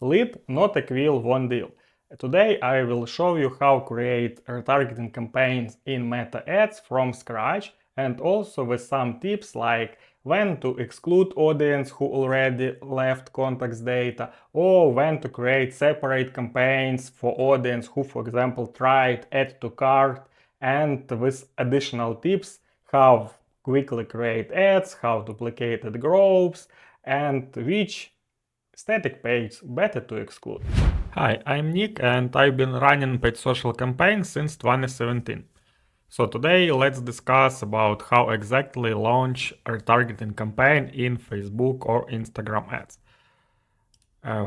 Lead, not equal one deal. Today I will show you how create retargeting campaigns in Meta Ads from scratch, and also with some tips like when to exclude audience who already left contacts data, or when to create separate campaigns for audience who, for example, tried add to cart, and with additional tips how quickly create ads, how duplicated groups, and which static page better to exclude. Hi, I'm Nick and I've been running paid social campaigns since 2017. So today let's discuss about how exactly launch a retargeting campaign in Facebook or Instagram ads.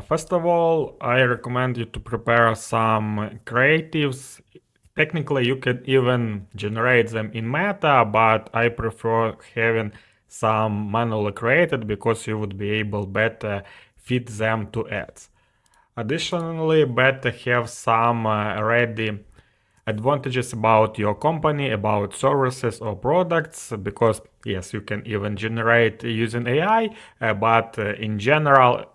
First of all, I recommend you to prepare some creatives. Technically, you can even generate them in Meta, but I prefer having some manually created because you would be able better fit them to ads. Additionally, better have some ready advantages about your company, about services or products, because yes, you can even generate using AI, but in general,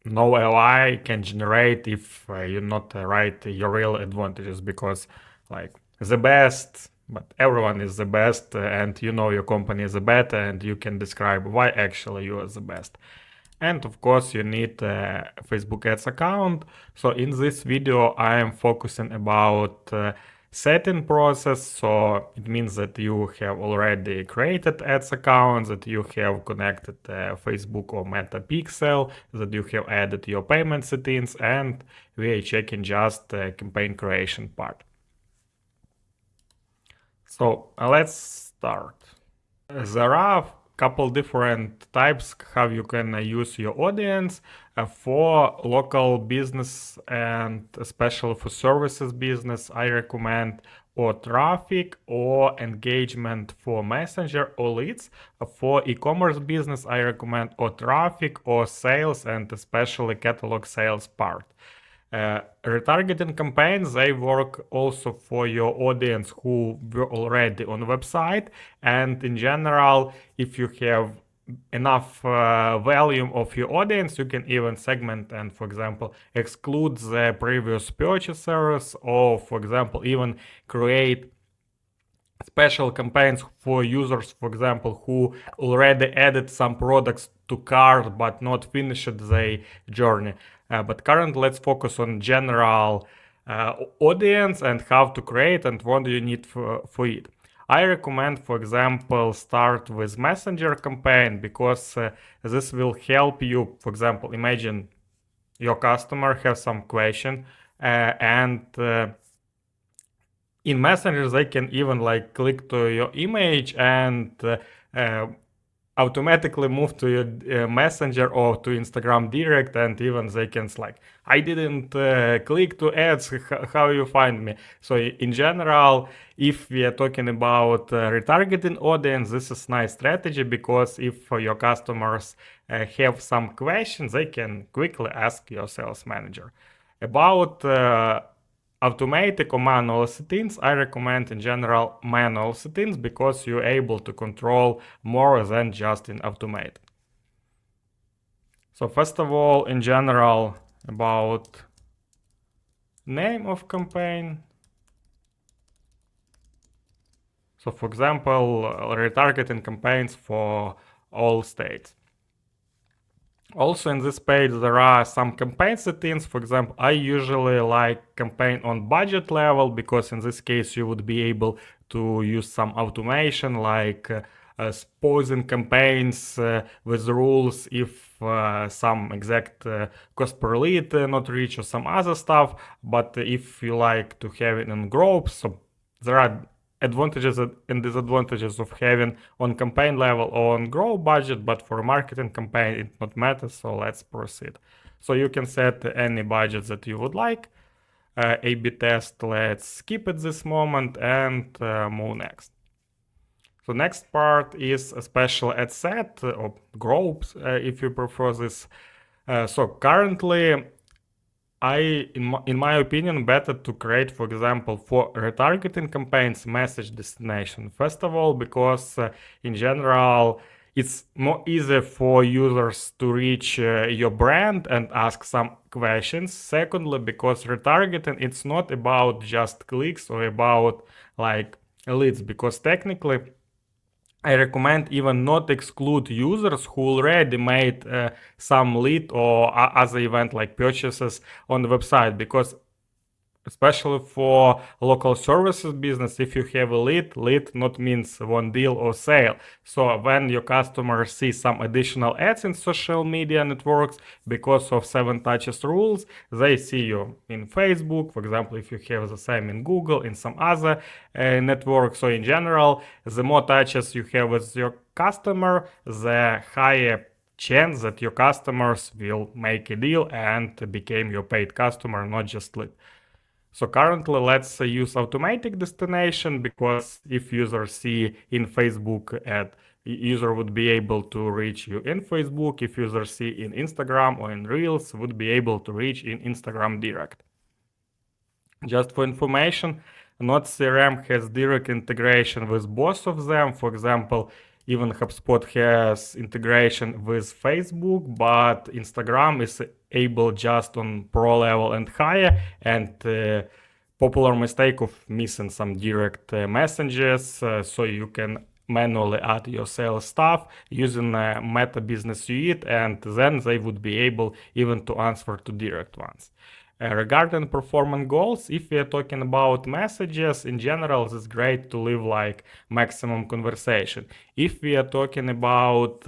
no AI can generate if you not write your real advantages, because like the best, but everyone is the best, and you know your company is the better, and you can describe why actually you are the best. And of course you need a Facebook ads account. So in this video I am focusing about setting process. So it means that you have already created ads account, that you have connected Facebook or Meta Pixel, that you have added your payment settings, and we are checking just the campaign creation part. So let's start. There are couple different types how you can use your audience for local business, and especially for services business I recommend or traffic or engagement for messenger or leads. For e-commerce business I recommend or traffic or sales, and especially catalog sales part. Retargeting campaigns, they work also for your audience who were already on the website, and in general, if you have enough volume of your audience, you can even segment and, for example, exclude the previous purchasers, or, for example, even create special campaigns for users, for example, who already added some products to cart but not finished their journey. But currently, let's focus on general audience and how to create and what do you need for it. I recommend, for example, start with messenger campaign, because this will help you. For example, imagine your customer has some question, and in Messenger they can even like click to your image and automatically move to your Messenger or to Instagram direct, and even they can like, I didn't click to ads, how you find me. So in general, if we are talking about retargeting audience, this is nice strategy, because if your customers have some questions, they can quickly ask your sales manager. About automatic or manual settings, I recommend in general manual settings, because you're able to control more than just in automate. So first of all, in general, about name of campaign. So for example, retargeting campaigns for all states. Also in this page there are some campaign settings. For example, I usually like campaign on budget level, because in this case you would be able to use some automation like pausing campaigns with rules if some exact cost per lead not reach, or some other stuff. But if you like to have it in groups, so there are advantages and disadvantages of having on campaign level or on grow budget, but for a marketing campaign it not matters. So let's proceed. So you can set any budget that you would like. A/B test, let's skip at this moment and move next. So next part is a special ad set or groups, if you prefer this. So currently in my opinion, better to create, for example, for retargeting campaigns, message destination. First of all, because in general, it's more easy for users to reach your brand and ask some questions. Secondly, because retargeting, it's not about just clicks or about like leads, because technically I recommend even not exclude users who already made some lead or other event like purchases on the website, because especially for local services business, if you have a lead not means one deal or sale. So when your customers see some additional ads in social media networks because of 7 touches rules, they see you in Facebook, for example, if you have the same in Google, in some other network. So in general, the more touches you have with your customer, the higher chance that your customers will make a deal and become your paid customer, not just lead. So currently, let's use automatic destination, because if users see in Facebook ad, user would be able to reach you in Facebook. If users see in Instagram or in Reels, would be able to reach in Instagram direct. Just for information, not CRM has direct integration with both of them. For example, even HubSpot has integration with Facebook, but Instagram is able just on pro level and higher, and popular mistake of missing some direct messages, so you can manually add your sales staff using Meta Business Suite, and then they would be able even to answer to direct ones. Regarding performance goals, if we are talking about messages, in general, it's great to leave like maximum conversation. If we are talking about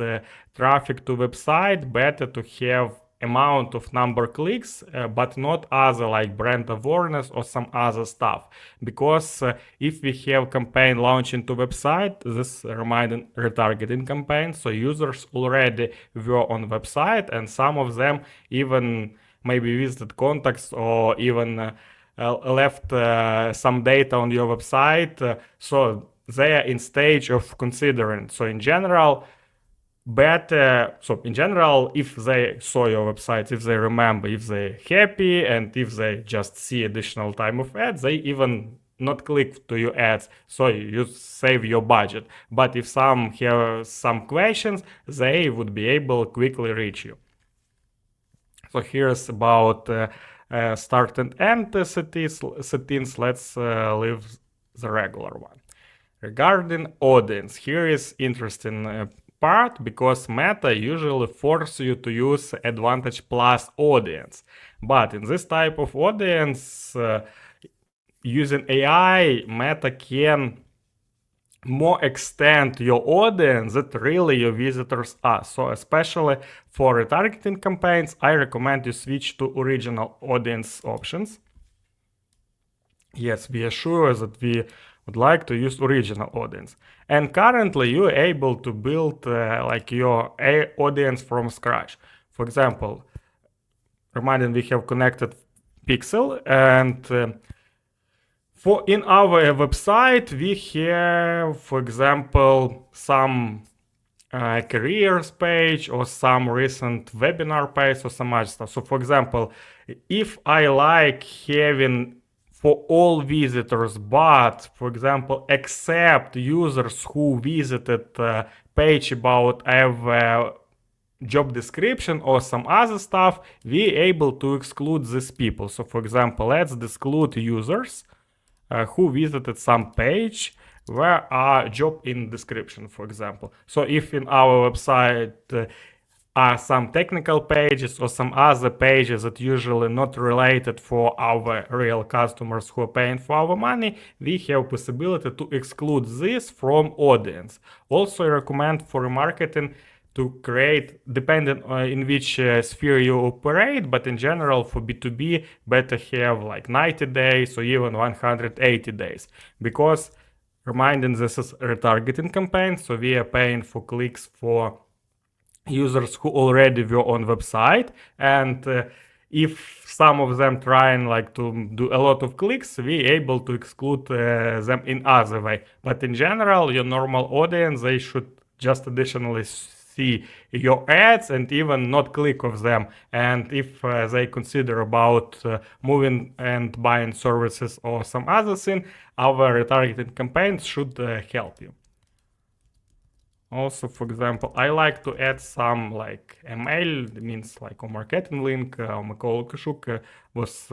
traffic to website, better to have amount of number clicks, but not other like brand awareness or some other stuff. Because if we have campaign launching to website, this reminding retargeting campaign, so users already were on website, and some of them even maybe visited contacts or even left some data on your website, so they are in stage of considering. So in general, if they saw your website, if they remember, if they're happy, and if they just see additional time of ads, they even not click to your ads, so you save your budget. But if some have some questions, they would be able quickly reach you. So here's about start and end settings. Let's leave the regular one. Regarding audience, here is interesting part, because Meta usually force you to use Advantage Plus audience. But in this type of audience, using AI, Meta can more extend your audience that really your visitors are. So especially for retargeting campaigns, I recommend you switch to original audience options. Yes, we are sure that we would like to use original audience. And currently you're able to build like your audience from scratch. For example, reminding we have connected pixel, and for in our website, we have, for example, some careers page or some recent webinar page or some other stuff. So for example, if I like having for all visitors, but for example, except users who visited page about have job description or some other stuff, we able to exclude these people. So for example, let's exclude users who visited some page where are job in description, for example. So if in our website are some technical pages or some other pages that usually not related for our real customers who are paying for our money, we have possibility to exclude this from audience. Also, I recommend for marketing to create, depending on in which sphere you operate, but in general for B2B, better have like 90 days or even 180 days. Because reminding this is retargeting campaign, so we are paying for clicks for users who already were on website, and if some of them trying like to do a lot of clicks, we able to exclude them in other way. But in general, your normal audience, they should just additionally see your ads and even not click of them. And if they consider about moving and buying services or some other thing, our retargeting campaigns should help you. Also, for example, I like to add some like email, it means like on marketing.link, Mikola Kashuk was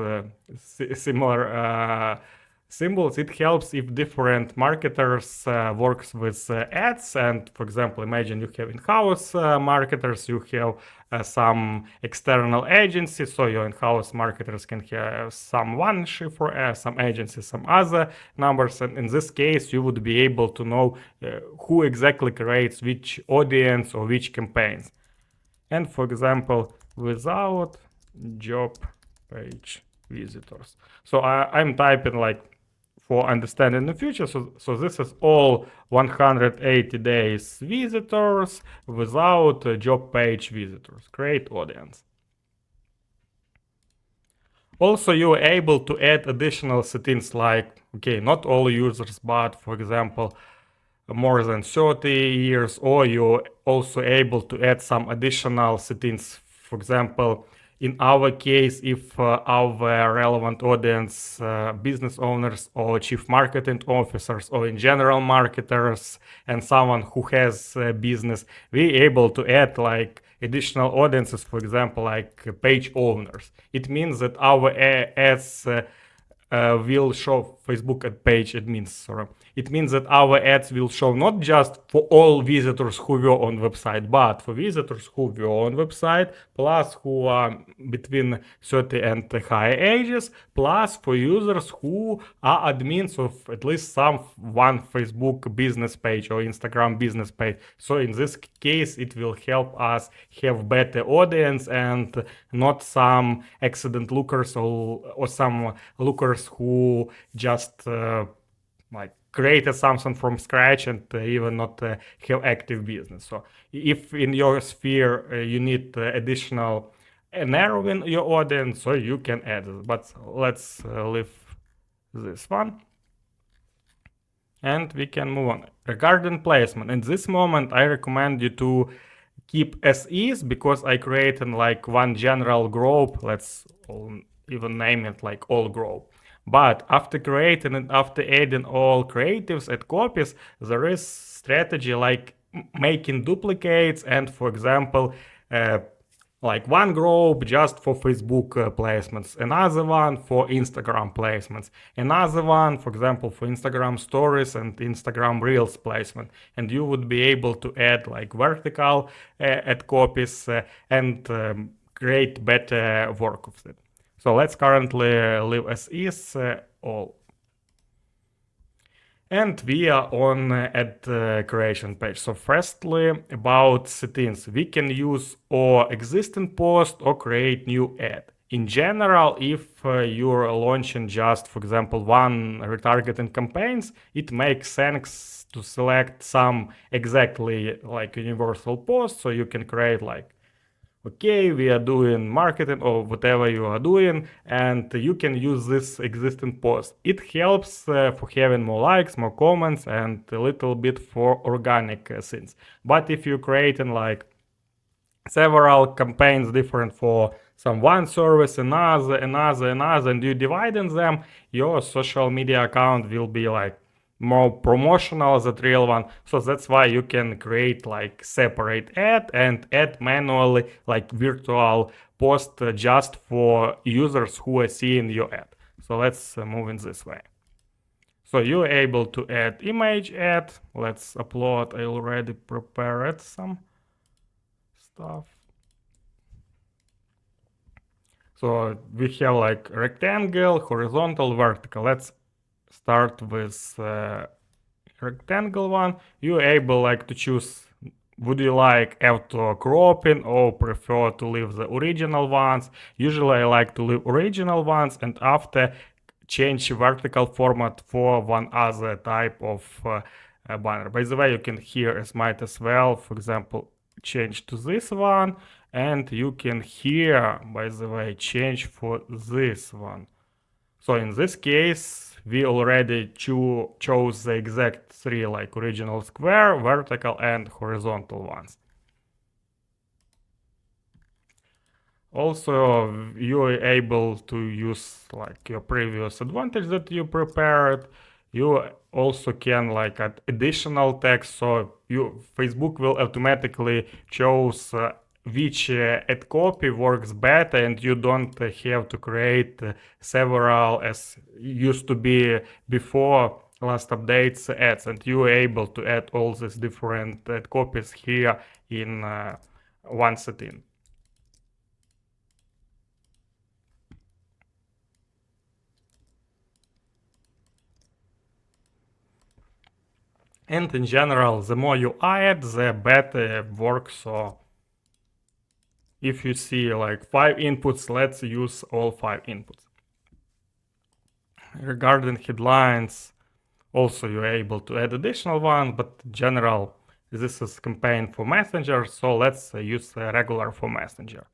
similar symbols. It helps if different marketers works with ads. And for example, imagine you have in-house marketers, you have some external agencies, so your in-house marketers can have some one for some agencies, some other numbers, and in this case you would be able to know who exactly creates which audience or which campaigns. And for example, without job page visitors, so I'm typing like for understanding the future. So this is all 180 days visitors without job page visitors. Create audience. Also, you're able to add additional settings like, okay, not all users, but for example, more than 30 years, or you're also able to add some additional settings. For example, in our case, if our relevant audience, business owners or chief marketing officers or in general marketers and someone who has business, we're able to add like additional audiences, for example, like page owners. It means that our ads will show Facebook ad page admins. Sorry. It means that our ads will show not just for all visitors who were on website, but for visitors who were on website, plus who are between 30 and higher ages, plus for users who are admins of at least some one Facebook business page or Instagram business page. So in this case, it will help us have better audience and not some accident lookers or some lookers who just like created something from scratch and even not have active business. So if in your sphere you need additional narrowing your audience, so you can add it. But let's leave this one. And we can move on. Regarding placement, in this moment, I recommend you to keep as is because I created like one general group. Let's even name it like all group. But after creating and after adding all creatives and copies, there is strategy like making duplicates and, for example, like one group just for Facebook placements, another one for Instagram placements, another one, for example, for Instagram stories and Instagram reels placement. And you would be able to add like vertical ad copies and create better work of it. So let's currently leave as is all. And we are on ad creation page. So firstly, about settings, we can use or existing post or create new ad. In general, if you're launching just, for example, one retargeting campaigns, it makes sense to select some exactly like universal post. So you can create like, okay, we are doing marketing or whatever you are doing, and you can use this existing post. It helps for having more likes, more comments, and a little bit for organic things. But if you're creating like several campaigns different for some one service, another, and you dividing them, your social media account will be like more promotional than real one. So that's why you can create like separate ad and add manually like virtual post just for users who are seeing your ad. So let's move in this way. So you're able to add image ad. Let's upload. I already prepared some stuff. So we have like rectangle, horizontal, vertical. Let's start with rectangle one. You're able like to choose, would you like auto cropping or prefer to leave the original ones? Usually I like to leave original ones and after change vertical format for one other type of banner. By the way, you can here as might as well, for example, change to this one, and you can here, by the way, change for this one. So in this case, we already chose the exact three like original square, vertical, and horizontal ones. Also, you are able to use like your previous advantage that you prepared. you also can like add additional text, so Facebook will automatically choose which ad copy works better, and you don't have to create several as used to be before last updates ads, and you are able to add all these different ad copies here in one setting. And in general, the more you add, the better it works. So if you see like 5 inputs, let's use all 5 inputs. Regarding headlines, also you're able to add additional one, but in general, this is campaign for Messenger, so let's use regular for Messenger.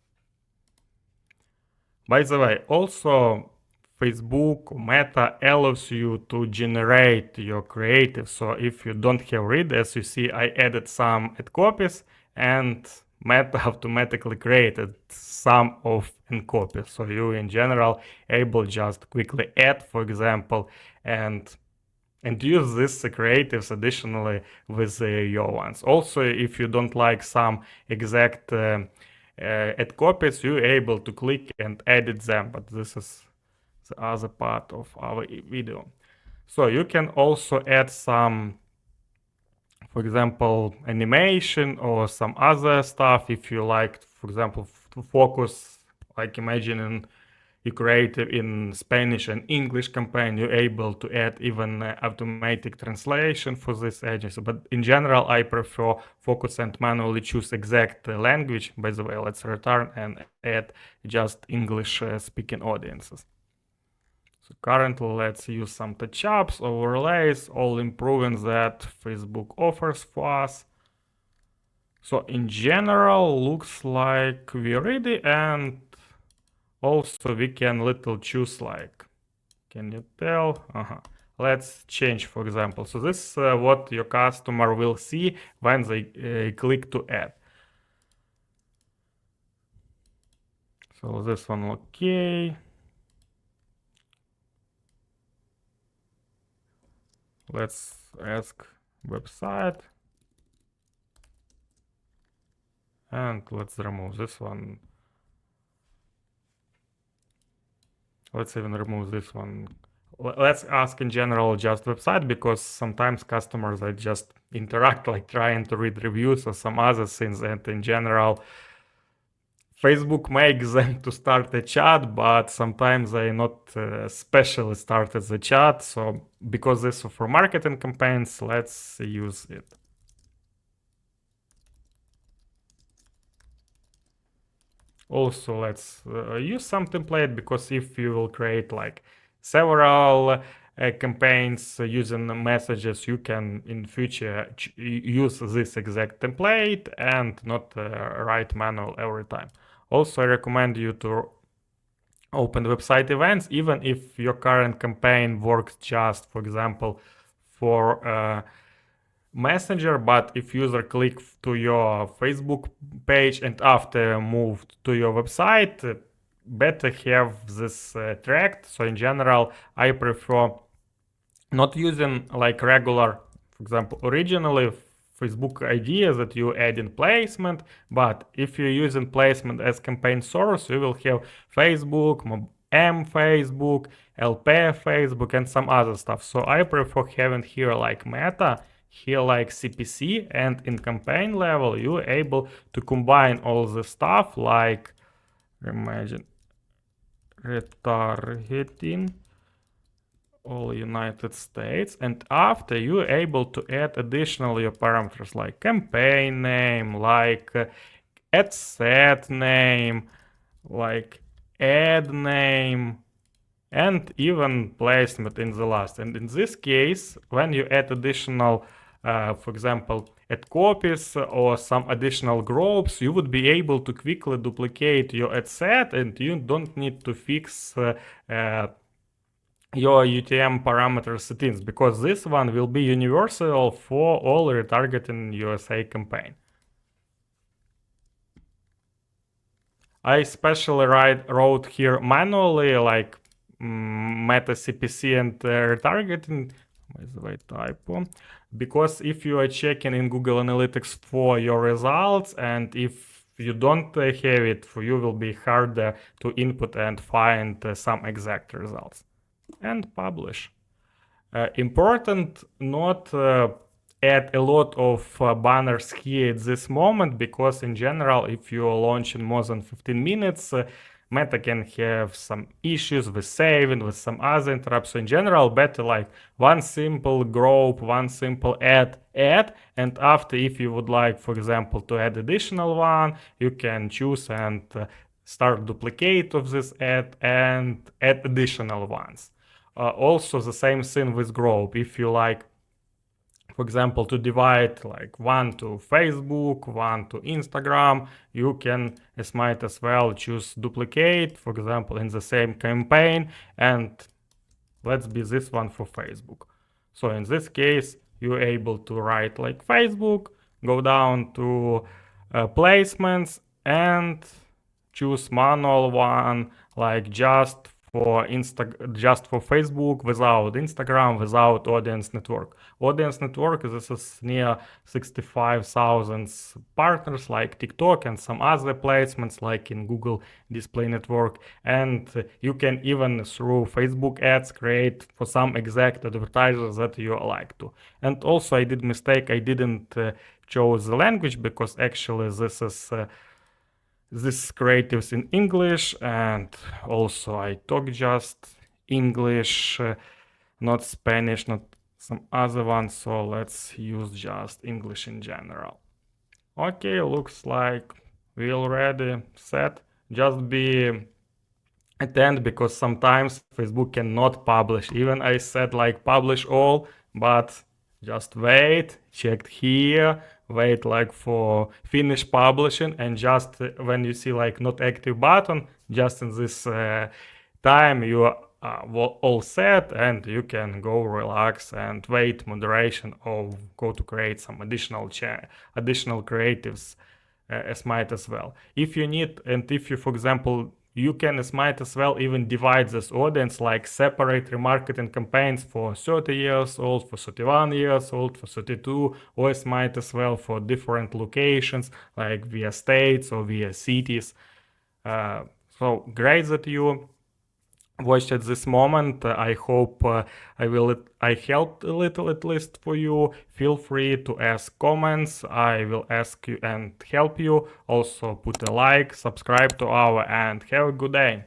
By the way, also Facebook Meta allows you to generate your creative. So if you don't have read, as you see, I added some ad copies and Meta automatically created some of ad copies. So you in general able just quickly add, for example, and use these creatives additionally with your ones. Also, if you don't like some exact ad copies, you're able to click and edit them, but this is the other part of our video. So you can also add some, for example, animation or some other stuff if you like, for example, to focus, like imagining you create in Spanish and English campaign, you're able to add even automatic translation for this agency. But in general, I prefer focus and manually choose exact language. By the way, let's return and add just English speaking audiences. So currently, let's use some touch-ups, overlays, all improvements that Facebook offers for us. So in general, looks like we're ready, and also we can little choose like, can you tell? Let's change, for example. So this is what your customer will see when they click to add. So this one, okay. Let's ask website. And let's remove this one. Let's even remove this one. Let's ask in general just website, because sometimes customers are just interact like trying to read reviews or some other things, and in general Facebook makes them to start a chat, but sometimes they not specially started the chat. So because this is for marketing campaigns, let's use it. Also, let's use some template, because if you will create like several campaigns using messages, you can in future use this exact template and not write manual every time. Also, I recommend you to open website events, even if your current campaign works just, for example, for Messenger, but if user click to your Facebook page and after moved to your website, better have this tracked. So in general, I prefer not using like regular, for example, originally Facebook idea that you add in placement, but if you're using placement as campaign source, you will have Facebook, M Facebook, LP Facebook, and some other stuff. So I prefer having here like Meta, here like CPC, and in campaign level, you're able to combine all the stuff like, imagine, retargeting, all United States, and after you're able to add additional your parameters like campaign name, like ad set name, like ad name, and even placement in the last. And in this case, when you add additional, for example, ad copies or some additional groups, you would be able to quickly duplicate your ad set, and you don't need to fix your UTM parameter settings, because this one will be universal for all retargeting USA campaign. I especially wrote here manually like Meta CPC and retargeting, by the way, typo, because if you are checking in Google Analytics for your results, and if you don't have it, for you will be harder to input and find some exact results. And publish. Important not add a lot of banners here at this moment, because in general, if you are launching more than 15 minutes, Meta can have some issues with saving, with some other interrupts. So in general, better like one simple group, one simple add, and after, if you would like, for example, to add additional one, you can choose and start duplicate of this ad and add additional ones. Also the same thing with group. If you like, for example, to divide like one to Facebook, one to Instagram, you can might as well choose duplicate, for example, in the same campaign, and let's be this one for Facebook. So in this case, you're able to write like Facebook, go down to placements and choose manual one, like just for Facebook, without Instagram, without audience network. Audience network, this is near 65,000 partners like TikTok and some other placements like in Google Display Network. And you can even through Facebook ads create for some exact advertisers that you like to. And also I did mistake, I didn't choose the language, because actually this is this creatives in English, and also I talk just English, not Spanish, not some other ones, so let's use just English in general. Okay, looks like we already set. Just be attent, because sometimes Facebook cannot publish. Even I said like publish all, but just wait, check here, wait like for finish publishing, and just when you see like not active button, just in this time you are all set, and you can go relax and wait moderation, or go to create some additional creatives as might as well. If you need, and if you, for example, you can as might as well even divide this audience, like separate remarketing campaigns for 30 years old, for 31 years old, for 32, or as might as well for different locations, like via states or via cities. So great that you watched at this moment. I hope I helped a little at least for you. Feel free to ask comments. I will ask you and help you. Also put a like, subscribe to our, and have a good day.